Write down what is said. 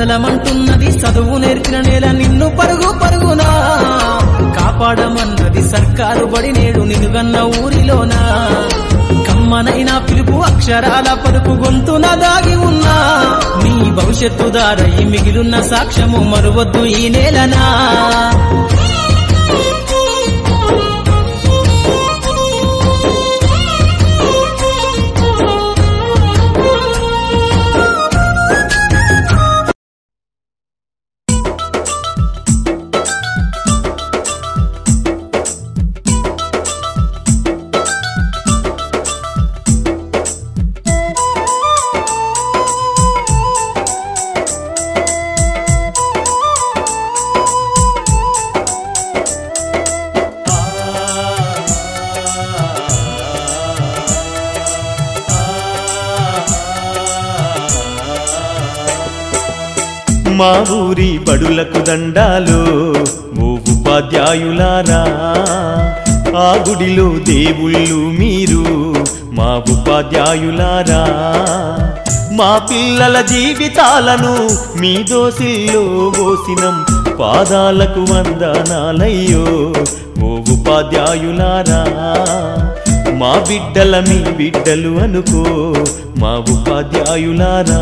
కదలమంటున్నది చదువు నేర్పిన నేల నిన్ను పరుగు పరుగునా కాపాడమన్నది సర్కారు బడి నేడు నిలుగన్న ఊరిలోనా కమ్మనైనా పిలుపు అక్షరాల పలుపు గొంతున దాగి ఉన్నా నీ భవిష్యత్తు దారై మిగిలున్న సాక్ష్యము మరువద్దు ఈ నేలనా మా ఊరి బడులకు దండాలు ఓ ఉపాధ్యాయులారా ఆ గుడిలో దేవుళ్ళు మీరు మా ఉపాధ్యాయులారా మా పిల్లల జీవితాలను మీ దోసిల్లో పోసినం పాదాలకు వందనాలయ్యో ఓ ఉపాధ్యాయులారా మా బిడ్డల మీ బిడ్డలు అనుకో మా ఉపాధ్యాయులారా